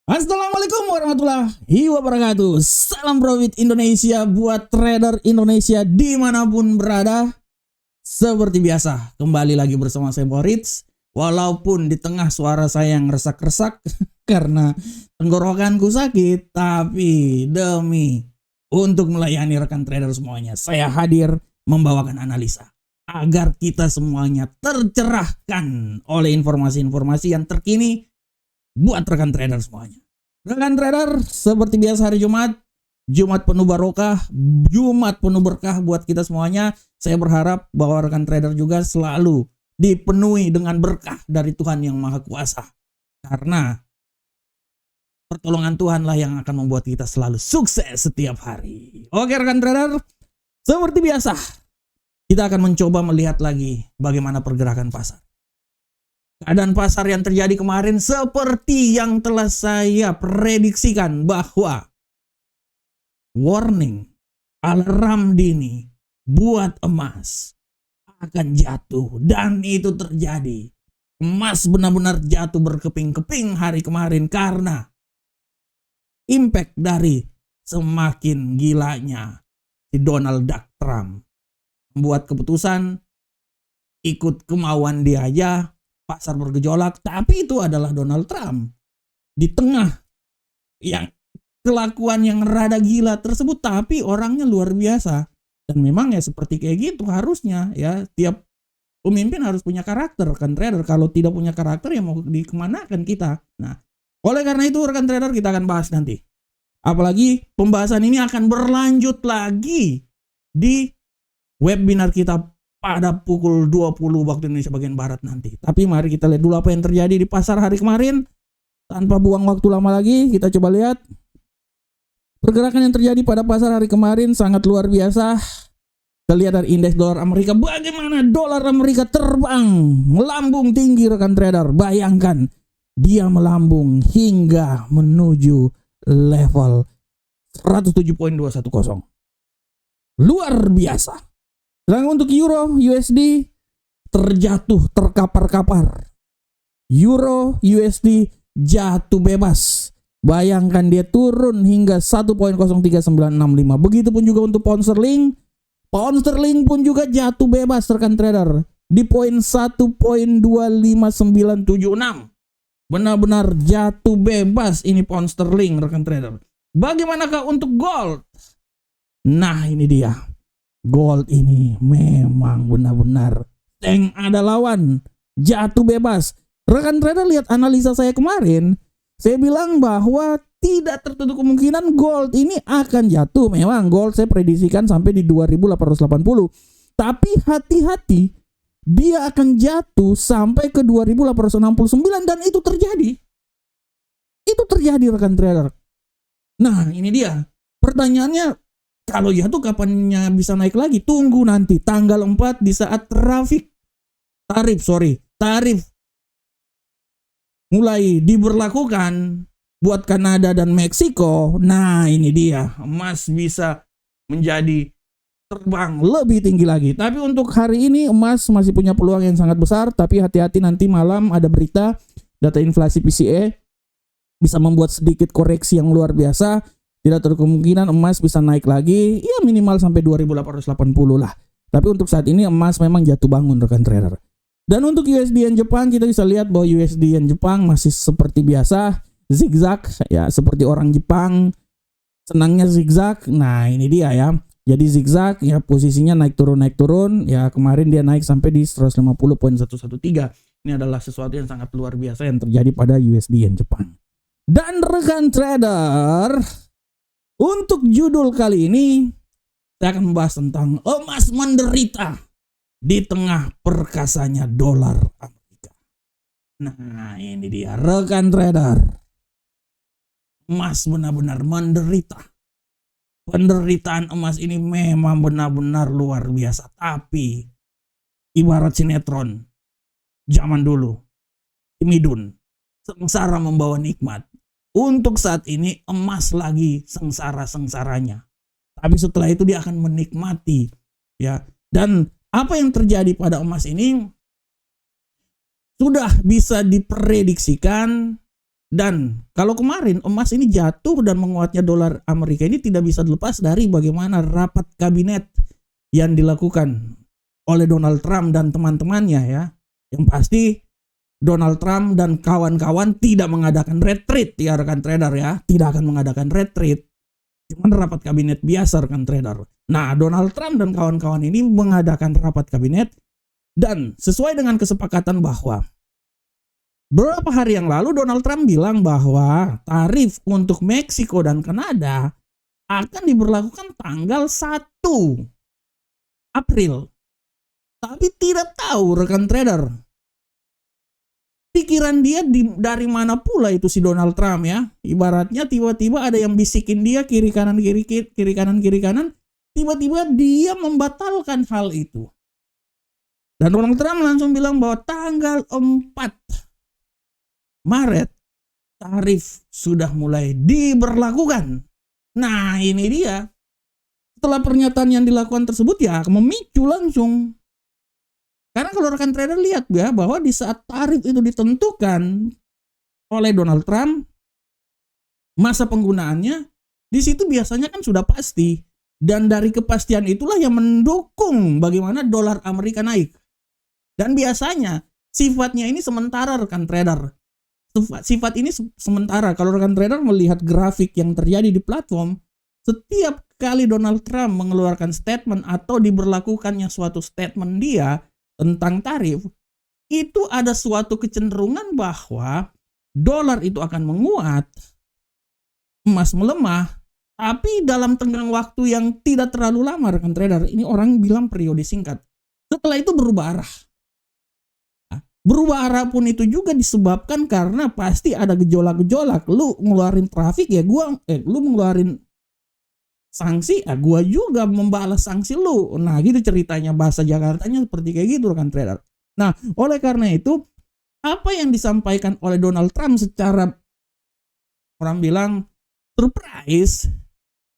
Assalamualaikum warahmatullahi wabarakatuh. Salam profit Indonesia buat trader Indonesia dimanapun berada. Seperti biasa, kembali lagi bersama saya Boritz. Walaupun di tengah suara saya yang resak-resak karena tenggorokanku sakit, tapi demi untuk melayani rekan trader semuanya, saya hadir membawakan analisa agar kita semuanya tercerahkan oleh informasi-informasi yang terkini buat rekan trader semuanya. Rekan trader, seperti biasa hari Jumat penuh barokah, Jumat penuh berkah buat kita semuanya. Saya berharap bahwa rekan trader juga selalu dipenuhi dengan berkah dari Tuhan Yang Maha Kuasa. Karena pertolongan Tuhanlah yang akan membuat kita selalu sukses setiap hari. Oke rekan trader, seperti biasa kita akan mencoba melihat lagi bagaimana pergerakan pasar. Keadaan pasar yang terjadi kemarin seperti yang telah saya prediksikan bahwa warning, alarm dini buat emas akan jatuh, dan itu terjadi. Emas benar-benar jatuh berkeping-keping hari kemarin karena impact dari semakin gilanya si Donald Duck Trump membuat keputusan ikut kemauan dia aja. Pasar bergejolak, tapi itu adalah Donald Trump. Di tengah yang kelakuan yang rada gila tersebut, tapi orangnya luar biasa. Dan memang ya seperti kayak gitu harusnya ya, tiap pemimpin harus punya karakter rekan trader. Kalau tidak punya karakter ya mau dikemanakan kita. Nah, oleh karena itu rekan trader kita akan bahas nanti. Apalagi pembahasan ini akan berlanjut lagi di webinar kita pada pukul 20 waktu Indonesia bagian Barat nanti. Tapi mari kita lihat dulu apa yang terjadi di pasar hari kemarin. Tanpa buang waktu lama lagi, kita coba lihat. Pergerakan yang terjadi pada pasar hari kemarin sangat luar biasa. Kita lihat dari indeks dolar Amerika. Bagaimana dolar Amerika terbang, melambung tinggi rekan trader. Bayangkan, dia melambung hingga menuju level 107.210. Luar biasa. Sedangkan untuk Euro USD terjatuh, terkapar-kapar. Euro USD jatuh bebas. Bayangkan dia turun hingga 1.0395. Begitupun juga untuk pound sterling. Pound sterling pun juga jatuh bebas rekan trader di poin 1.25976. Benar-benar jatuh bebas ini pound sterling rekan trader. Bagaimanakah untuk gold? Nah, ini dia. Gold ini memang benar-benar tank ada lawan, jatuh bebas. Rekan trader lihat analisa saya kemarin, saya bilang bahwa tidak tertutup kemungkinan gold ini akan jatuh. Memang gold saya prediksikan sampai di 2880. Tapi hati-hati, dia akan jatuh sampai ke 2869 dan itu terjadi. Itu terjadi rekan trader. Nah, ini dia. Pertanyaannya, kalau jatuh kapannya bisa naik lagi? Tunggu nanti tanggal 4 di saat tarif mulai diberlakukan buat Kanada dan Meksiko. Nah, ini dia, emas bisa menjadi terbang lebih tinggi lagi. Tapi untuk hari ini emas masih punya peluang yang sangat besar, tapi hati-hati nanti malam ada berita data inflasi PCE bisa membuat sedikit koreksi yang luar biasa. Tidak terlalu kemungkinan emas bisa naik lagi, ya minimal sampai 2880 lah. Tapi untuk saat ini emas memang jatuh bangun rekan trader. Dan untuk USD Yen Jepang kita bisa lihat bahwa USD Yen Jepang masih seperti biasa zigzag ya, seperti orang Jepang senangnya zigzag. Nah, ini dia ya. Jadi zigzag ya, posisinya naik turun ya. Kemarin dia naik sampai di 150.113. Ini adalah sesuatu yang sangat luar biasa yang terjadi pada USD Yen Jepang. Dan rekan trader, untuk judul kali ini, saya akan membahas tentang emas menderita di tengah perkasanya dolar Amerika. Nah, ini dia rekan trader. Emas benar-benar menderita. Penderitaan emas ini memang benar-benar luar biasa. Tapi, ibarat sinetron zaman dulu, Midun, sengsara membawa nikmat. Untuk saat ini emas lagi sengsara-sengsaranya. Tapi setelah itu dia akan menikmati ya. Dan apa yang terjadi pada emas ini sudah bisa diprediksikan Dan kalau kemarin emas ini jatuh dan menguatnya dolar Amerika ini tidak bisa dilepas dari bagaimana rapat kabinet yang dilakukan oleh Donald Trump dan teman-temannya ya. Yang pasti Donald Trump dan kawan-kawan tidak mengadakan retreat ya rekan trader ya. Tidak akan mengadakan retreat. Cuman rapat kabinet biasa rekan trader. Nah, Donald Trump dan kawan-kawan ini mengadakan rapat kabinet dan sesuai dengan kesepakatan bahwa beberapa hari yang lalu Donald Trump bilang bahwa tarif untuk Meksiko dan Kanada akan diberlakukan tanggal 1 April. Tapi tidak tahu rekan trader, pikiran dia dari mana pula itu si Donald Trump ya. Ibaratnya tiba-tiba ada yang bisikin dia kiri kanan, tiba-tiba dia membatalkan hal itu. Dan Donald Trump langsung bilang bahwa tanggal 4 Maret tarif sudah mulai diberlakukan. Nah, ini dia. Setelah pernyataan yang dilakukan tersebut ya memicu langsung. Karena kalau rekan trader lihat ya bahwa di saat tarif itu ditentukan oleh Donald Trump, masa penggunaannya di situ biasanya kan sudah pasti, dan dari kepastian itulah yang mendukung bagaimana dolar Amerika naik. Dan biasanya sifatnya ini sementara rekan trader. Sifat ini sementara. Kalau rekan trader melihat grafik yang terjadi di platform, setiap kali Donald Trump mengeluarkan statement atau diberlakukannya suatu statement dia tentang tarif, itu ada suatu kecenderungan bahwa dolar itu akan menguat, emas melemah, tapi dalam tenggang waktu yang tidak terlalu lama rekan trader. Ini orang bilang periode singkat. Setelah itu berubah arah. Berubah arah pun itu juga disebabkan karena pasti ada gejolak-gejolak. Lu ngeluarin trafik ya lu ngeluarin sanksi, gua juga membalas sanksi lu. Nah, gitu ceritanya, bahasa Jakartanya seperti kayak gitu rekan trader. Nah, oleh karena itu apa yang disampaikan oleh Donald Trump secara orang bilang surprise,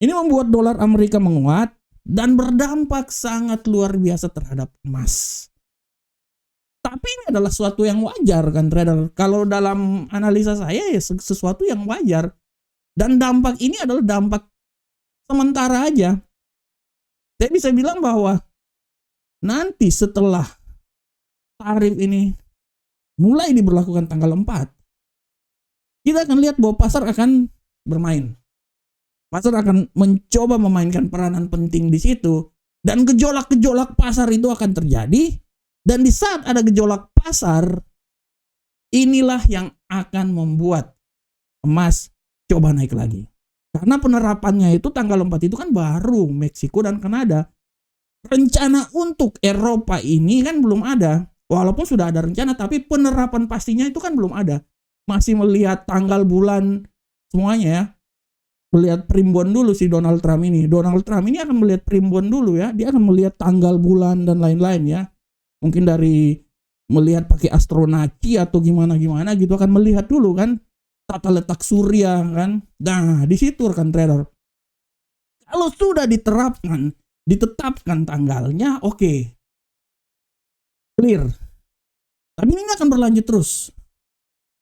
ini membuat dolar Amerika menguat dan berdampak sangat luar biasa terhadap emas. Tapi ini adalah sesuatu yang wajar kan trader. Kalau dalam analisa saya ya sesuatu yang wajar. Dan dampak ini adalah dampak sementara aja. Saya bisa bilang bahwa nanti setelah tarif ini mulai diberlakukan tanggal 4, kita akan lihat bahwa pasar akan bermain. Pasar akan mencoba memainkan peranan penting di situ. Dan gejolak-gejolak pasar itu akan terjadi. Dan di saat ada gejolak pasar, inilah yang akan membuat emas coba naik lagi. Karena penerapannya itu tanggal 4 itu kan baru Meksiko dan Kanada. Rencana untuk Eropa ini kan belum ada. Walaupun sudah ada rencana, tapi penerapan pastinya itu kan belum ada. Masih melihat tanggal bulan semuanya ya. Melihat primbon dulu si Donald Trump ini. Donald Trump ini akan melihat primbon dulu ya. Dia akan melihat tanggal bulan dan lain-lain ya. Mungkin dari melihat pakai astronaci atau gimana-gimana gitu akan melihat dulu kan tata letak surya kan. Nah, di situ rekan trader. Kalau sudah ditetapkan tanggalnya, oke. Clear. Tapi ini akan berlanjut terus.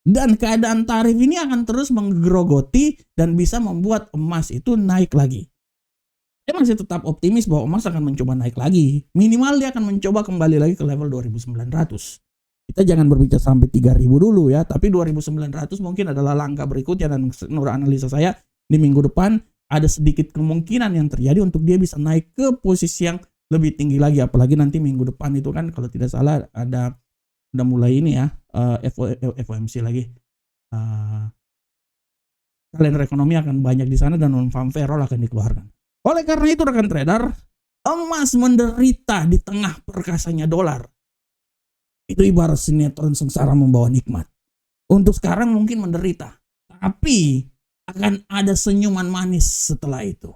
Dan keadaan tarif ini akan terus menggerogoti dan bisa membuat emas itu naik lagi. Saya masih tetap optimis bahwa emas akan mencoba naik lagi. Minimal dia akan mencoba kembali lagi ke level 2.900. Kita jangan berbicara sampai 3.000 dulu ya. Tapi 2.900 mungkin adalah langkah berikutnya. Dan menurut analisa saya di minggu depan ada sedikit kemungkinan yang terjadi untuk dia bisa naik ke posisi yang lebih tinggi lagi. Apalagi nanti minggu depan itu kan kalau tidak salah udah mulai ini ya. FOMC lagi. Kalender ekonomi akan banyak di sana dan non-farm payroll akan dikeluarkan. Oleh karena itu rekan trader, emas menderita di tengah perkasanya dolar. Itu ibarat sinetron sengsara membawa nikmat. Untuk sekarang mungkin menderita, tapi akan ada senyuman manis setelah itu.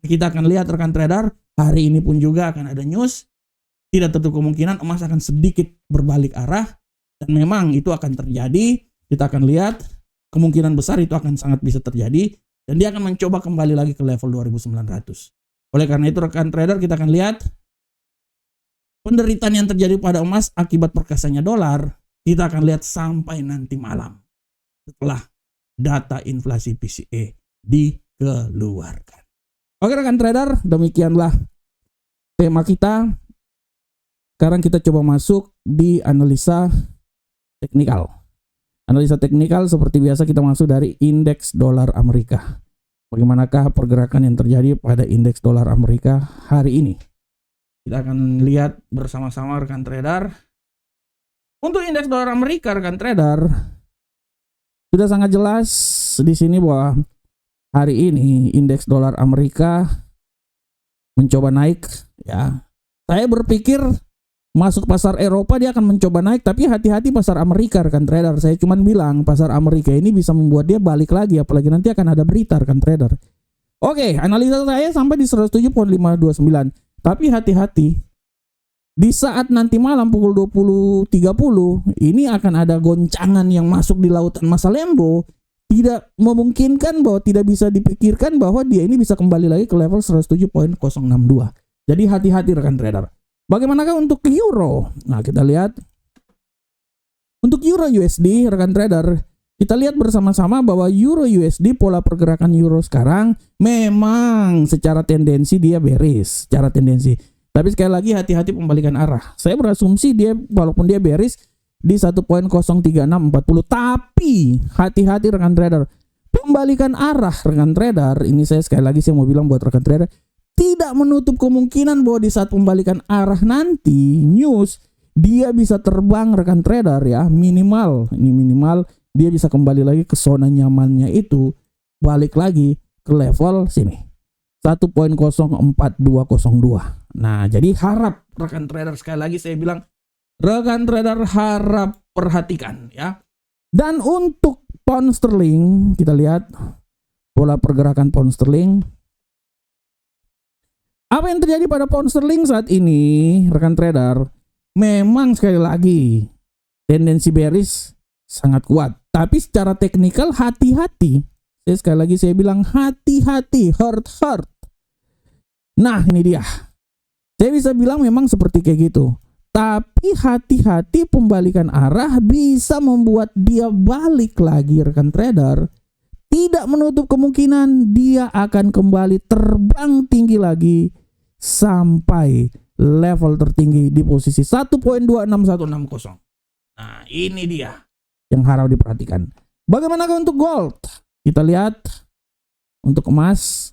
Kita akan lihat rekan trader, hari ini pun juga akan ada news. Tidak tertutup kemungkinan emas akan sedikit berbalik arah. Dan memang itu akan terjadi. Kita akan lihat, kemungkinan besar itu akan sangat bisa terjadi. Dan dia akan mencoba kembali lagi ke level 2.900. Oleh karena itu rekan trader kita akan lihat penderitaan yang terjadi pada emas akibat perkasanya dolar. Kita akan lihat sampai nanti malam. Setelah data inflasi PCE dikeluarkan. Oke rekan trader, demikianlah tema kita. Sekarang kita coba masuk di analisa teknikal. Analisa teknikal seperti biasa kita masuk dari indeks dolar Amerika. Bagaimanakah pergerakan yang terjadi pada indeks dolar Amerika hari ini? Kita akan lihat bersama-sama rekan trader. Untuk indeks dolar Amerika rekan trader, sudah sangat jelas di sini bahwa hari ini indeks dolar Amerika mencoba naik ya. Saya berpikir masuk pasar Eropa dia akan mencoba naik, tapi hati-hati pasar Amerika rekan trader. Saya cuma bilang pasar Amerika ini bisa membuat dia balik lagi, apalagi nanti akan ada berita rekan trader. Oke, analisa saya sampai di 107.529. Tapi hati-hati, di saat nanti malam pukul 20.30 ini akan ada goncangan yang masuk di lautan masa Lembo. Tidak memungkinkan bahwa tidak bisa dipikirkan bahwa dia ini bisa kembali lagi ke level 107.062. Jadi hati-hati rekan trader. Bagaimanakah untuk euro? Nah, kita lihat. Untuk euro USD, rekan trader, kita lihat bersama-sama bahwa euro USD pola pergerakan euro sekarang memang secara tendensi dia bearish, secara tendensi. Tapi sekali lagi hati-hati pembalikan arah. Saya berasumsi dia walaupun dia bearish di 1.03640, tapi hati-hati rekan trader. Pembalikan arah rekan trader, ini saya mau bilang buat rekan trader, tidak menutup kemungkinan bahwa di saat pembalikan arah nanti news dia bisa terbang rekan trader ya, minimal dia bisa kembali lagi ke zona nyamannya itu, balik lagi ke level sini 1.04202. Nah, jadi harap rekan trader, sekali lagi saya bilang rekan trader harap perhatikan ya. Dan untuk pound sterling kita lihat pola pergerakan pound sterling. Apa yang terjadi pada pound sterling saat ini, rekan trader? Memang sekali lagi tendensi bearish sangat kuat. Tapi secara teknikal hati-hati. Sekali lagi saya bilang hati-hati, hurt. Nah ini dia. Saya bisa bilang memang seperti kayak gitu. Tapi hati-hati pembalikan arah bisa membuat dia balik lagi rekan trader. Tidak menutup kemungkinan dia akan kembali terbang tinggi lagi sampai level tertinggi di posisi 1.26160. Nah, ini dia yang harus diperhatikan. Bagaimanakah untuk gold? Kita lihat untuk emas.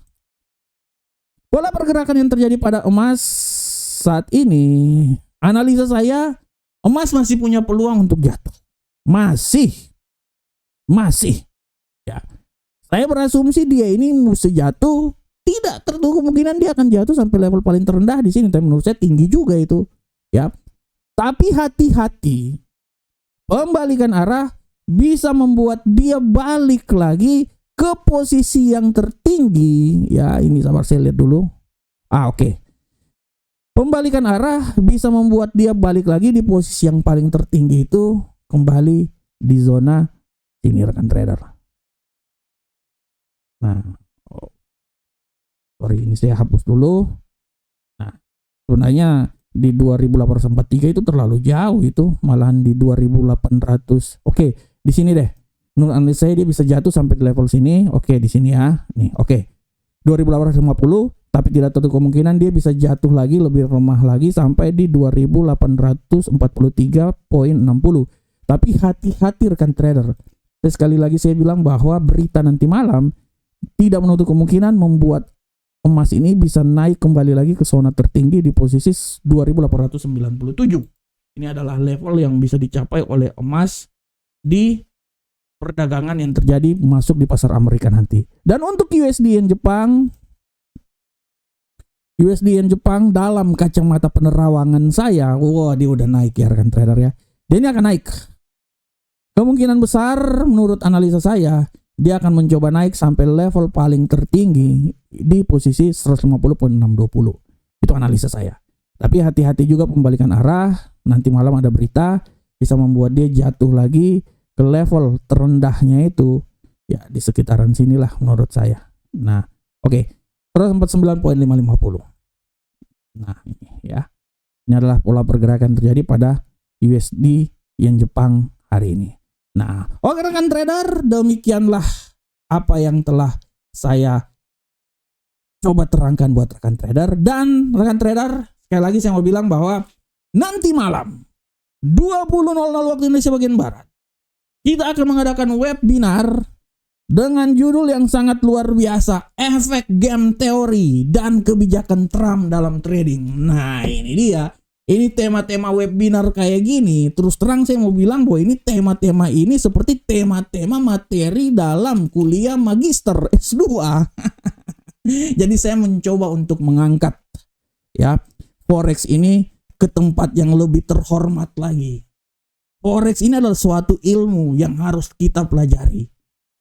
Pola pergerakan yang terjadi pada emas saat ini, analisa saya emas masih punya peluang untuk jatuh. Masih. Ya. Saya berasumsi dia ini mesti jatuh, tidak tertutup kemungkinan dia akan jatuh sampai level paling terendah di sini. Tapi menurut saya tinggi juga itu, ya. Tapi hati-hati, pembalikan arah bisa membuat dia balik lagi ke posisi yang tertinggi. Ya, ini sabar saya lihat dulu. Oke. Pembalikan arah bisa membuat dia balik lagi di posisi yang paling tertinggi itu, kembali di zona sini rekan trader. Nah, sorry ini saya hapus dulu. Nah, sebenarnya di 2843 itu terlalu jauh, itu malahan di 2800. Oke, di sini deh. Menurut analisa saya dia bisa jatuh sampai di level sini. Oke, di sini ya. Nih, oke. 2850, tapi tidak tertutup kemungkinan dia bisa jatuh lagi lebih lemah lagi sampai di 2843.60. Tapi hati-hati rekan trader. Dan sekali lagi saya bilang bahwa berita nanti malam tidak menutup kemungkinan membuat emas ini bisa naik kembali lagi ke zona tertinggi di posisi 2897. Ini adalah level yang bisa dicapai oleh emas di perdagangan yang terjadi masuk di pasar Amerika nanti. Dan untuk USD Yen Jepang dalam kacamata penerawangan saya, wah dia udah naik ya rekan trader ya. Dia ini akan naik. Kemungkinan besar menurut analisa saya dia akan mencoba naik sampai level paling tertinggi di posisi 150.620. Itu analisa saya. Tapi hati-hati juga pembalikan arah. Nanti malam ada berita bisa membuat dia jatuh lagi ke level terendahnya itu ya di sekitaran sinilah menurut saya. Nah, oke. 149.550. Nah, ini ya. Ini adalah pola pergerakan terjadi pada USD Yen Jepang hari ini. Nah, oke rekan trader, demikianlah apa yang telah saya coba terangkan buat rekan trader. Dan rekan trader, sekali lagi saya mau bilang bahwa nanti malam 20.00 waktu Indonesia bagian Barat, kita akan mengadakan webinar dengan judul yang sangat luar biasa, efek game teori dan kebijakan Trump dalam trading. Nah ini dia, ini tema-tema webinar kayak gini. Terus terang saya mau bilang bahwa ini tema-tema ini seperti tema-tema materi dalam kuliah magister S2. Jadi saya mencoba untuk mengangkat ya Forex ini ke tempat yang lebih terhormat lagi. Forex ini adalah suatu ilmu yang harus kita pelajari.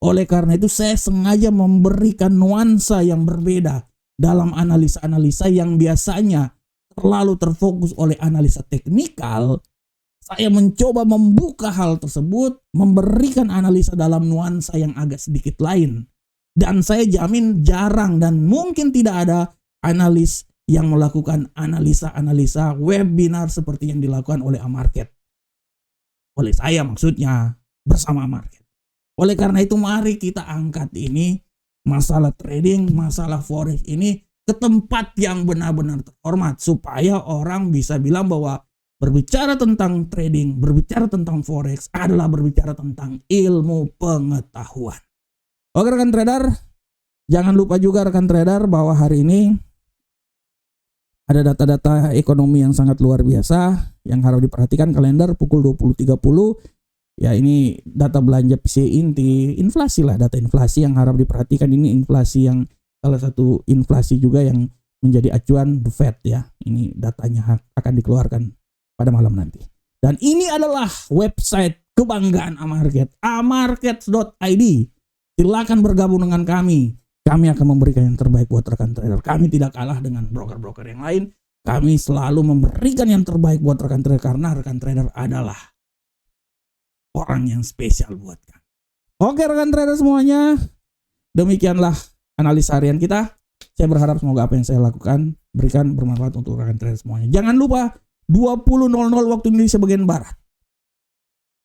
Oleh karena itu saya sengaja memberikan nuansa yang berbeda dalam analisa-analisa yang biasanya terlalu terfokus oleh analisa teknikal. Saya mencoba membuka hal tersebut, memberikan analisa dalam nuansa yang agak sedikit lain. Dan saya jamin jarang dan mungkin tidak ada analis yang melakukan analisa-analisa webinar seperti yang dilakukan oleh Amarket. Oleh saya maksudnya bersama Amarket. Oleh karena itu mari kita angkat ini masalah trading, masalah forex ini ke tempat yang benar-benar terhormat supaya orang bisa bilang bahwa berbicara tentang trading, berbicara tentang forex adalah berbicara tentang ilmu pengetahuan. Oke rekan trader, jangan lupa juga rekan trader bahwa hari ini ada data-data ekonomi yang sangat luar biasa yang harus diperhatikan. Kalender pukul 20.30. Ya ini data belanja PCE inti, inflasi lah, data inflasi yang harap diperhatikan. Ini inflasi yang salah satu inflasi juga yang menjadi acuan The Fed ya. Ini datanya akan dikeluarkan pada malam nanti. Dan ini adalah website kebanggaan Amarket, amarkets.id. Silakan bergabung dengan kami. Kami akan memberikan yang terbaik buat rekan trader. Kami tidak kalah dengan broker-broker yang lain. Kami selalu memberikan yang terbaik buat rekan trader karena rekan trader adalah orang yang spesial buat kami. Oke rekan trader semuanya, demikianlah analisa harian kita. Saya berharap semoga apa yang saya lakukan berikan bermanfaat untuk rekan trader semuanya. Jangan lupa 20.00 waktu Indonesia bagian Barat,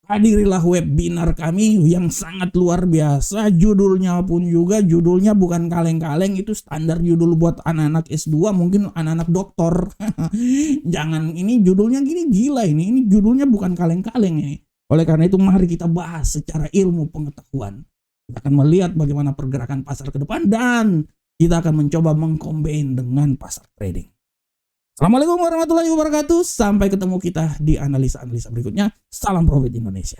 hadirilah webinar kami yang sangat luar biasa. Judulnya pun juga judulnya bukan kaleng-kaleng, itu standar judul buat anak-anak S2, mungkin anak-anak doktor. Jangan, ini judulnya gini gila ini judulnya bukan kaleng-kaleng ini. Oleh karena itu mari kita bahas secara ilmu pengetahuan. Kita akan melihat bagaimana pergerakan pasar ke depan dan kita akan mencoba mengcombine dengan pasar trading. Assalamualaikum warahmatullahi wabarakatuh. Sampai ketemu kita di analisa-analisa berikutnya. Salam profit Indonesia.